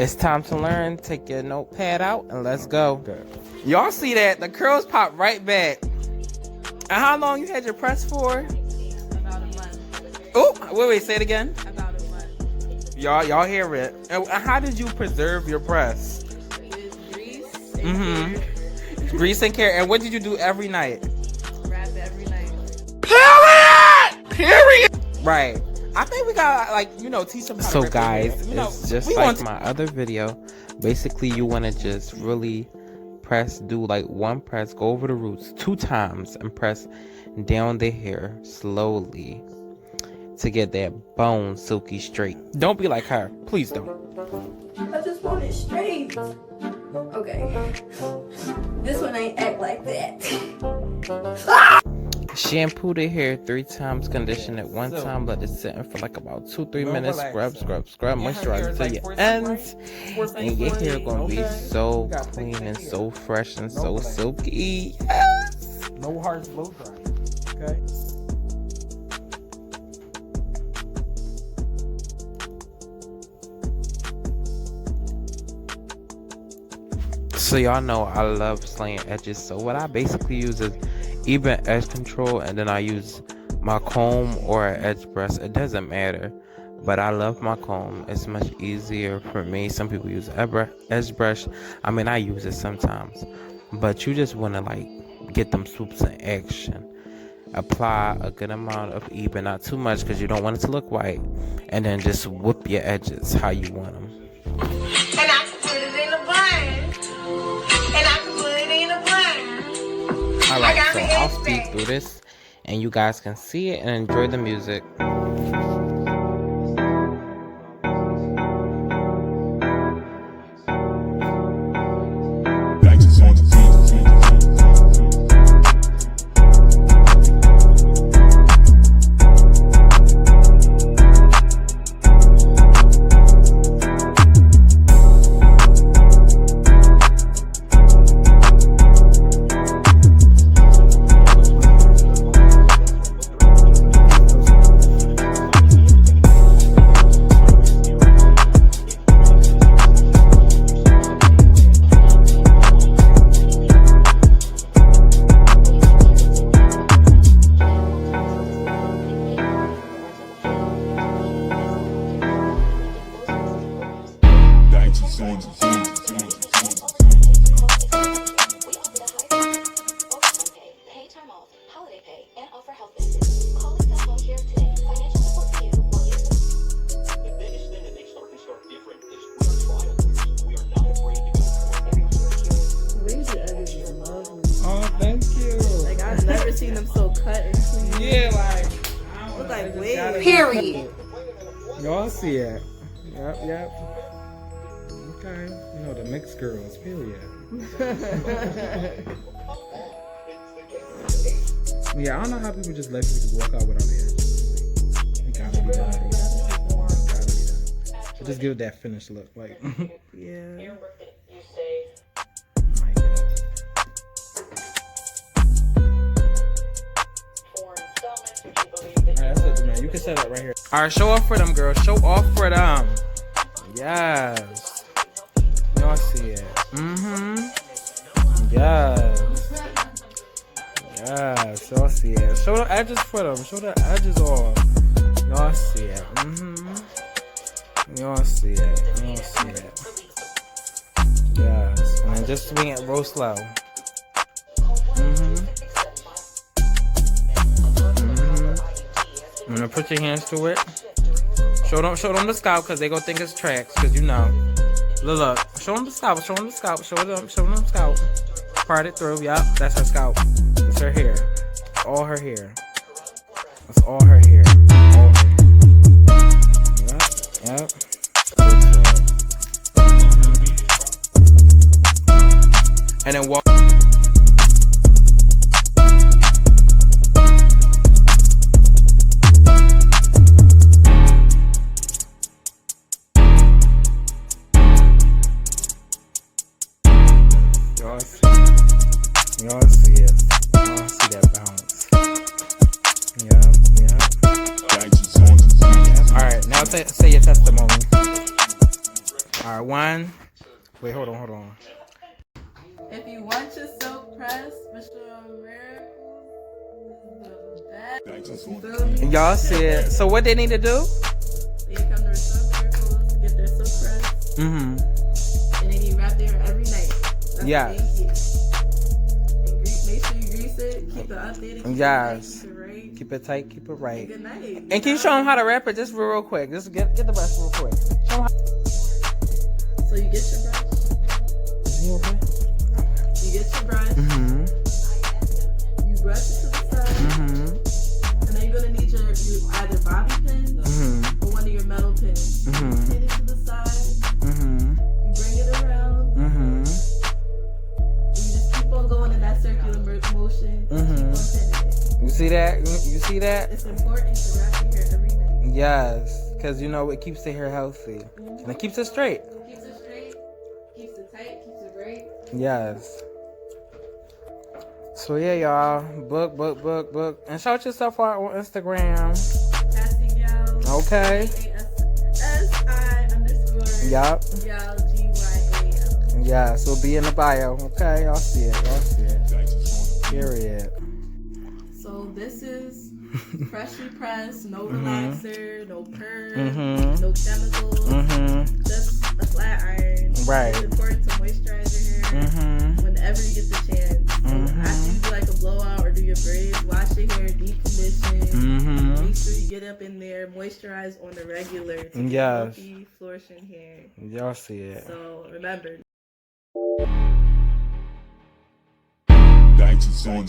It's time to learn. Take your notepad out and let's go. Y'all see that? The curls pop right back. And how long you had your press for? About a month. Oh, wait, say it again. About a month. Y'all hear it. And how did you preserve your press? With grease and care. Grease and care. And what did you do every night? Wrap every night. Period. Right. I think we got teach them how to rip guys, it. it's just like my other video. Basically, you want to just really press, do like one press, go over the roots 2 times and press down the hair slowly to get that bone silky straight. Don't be like her. Please don't. I just want it straight. Okay. This one ain't act like that. Shampoo the hair 3 times, condition it 1 time, let it sit in for like about 2-3 minutes, scrub, moisturize until your ends, and your hair gonna be so clean and so fresh and so silky. Yes! No harsh blow dry. Okay. So y'all know I love slaying edges, so what I basically use is Ebin edge control, and then I use my comb or an edge brush. It doesn't matter, but I love my comb. It's much easier for me. Some people use edge brush. I mean, I use it sometimes, but you just want to get them swoops in action. Apply a good amount of Ebin, not too much because you don't want it to look white, and then just whip your edges how you want them. And I can put it in a bun. And I can put it in a bun. Alright, so I'll speed through this and you guys can see it and enjoy the music. Seen them so cut and clean. Yeah, look like wig. Period. Y'all see it. Yep. Okay. You know the mixed girls, period. Yeah, I don't know how people just let people just walk out without hair. It gotta be done. So just give it that finished look, like. Yeah. Alright, that's it, man. You can set it right here. Alright, show off for them, girls. Show off for them. Yes. Y'all see it. Yes. Yes. Y'all see it. Show the edges for them. Show the edges off. Y'all see it. Y'all see it. Y'all see it. Yes. And then just swing it real slow. I'm gonna put your hands to it. Show them the scalp because they gonna think it's tracks, because you know. Look. Show them the scalp. Show them the scalp. Show them the scalp. Part it through. Yup, that's her scalp. That's her hair. That's all her hair. That's all her hair. All her hair. Yep. And then walk. Y'all see it. Y'all see that balance. Yep. Alright, now say your testimony. Alright, 1, Wait, hold on. If you want your Silkpress for sure, rare, Y'all see it. So what they need to do? They come to Restore Miracles, get their Silkpress, Mm-hmm. and they need to wrap there every night. That's Yeah. what they get. And make sure you grease it, keep it updated, keep Yes. it tight, keep it right. Keep it tight, keep it right. Good night. And can you show them how to wrap it just real quick? Just get the brush real quick. Show 'em how. So you get your brush. Is he okay? You get your brush. Mm-hmm. You brush it to the side. Mm-hmm. And then you're gonna need your either bobby pin Mm-hmm. or one of your metal pins. Mhm. Pin it to the side. Mm-hmm. You bring it around. Mm-hmm. You just keep on going in that circular motion. Mhm. Keep on pinning it. You see that? You see that? It's important to wrap your hair every night. Yes, because you know it keeps the hair healthy and it keeps it straight. Keeps it straight, keeps it tight, keeps it right. Yes. So yeah, y'all, book, and shout yourself out on Instagram. Cassie Gal. Okay. ASI_. Yup. Gal GYAL. Yes, we'll be in the bio. Okay, y'all see it. Period. So this is freshly pressed, no relaxer, no perm, Mhm. no chemicals, Mhm. just a flat iron. Right. It's important to moisturize your hair Mhm. whenever you get the chance. So after you do like a blowout or do your braids, wash your hair, deep condition. Mhm. Make sure you get up in there, moisturize on the regular to get Yes. healthy, flourishing hair. Y'all see it. So remember. Dice on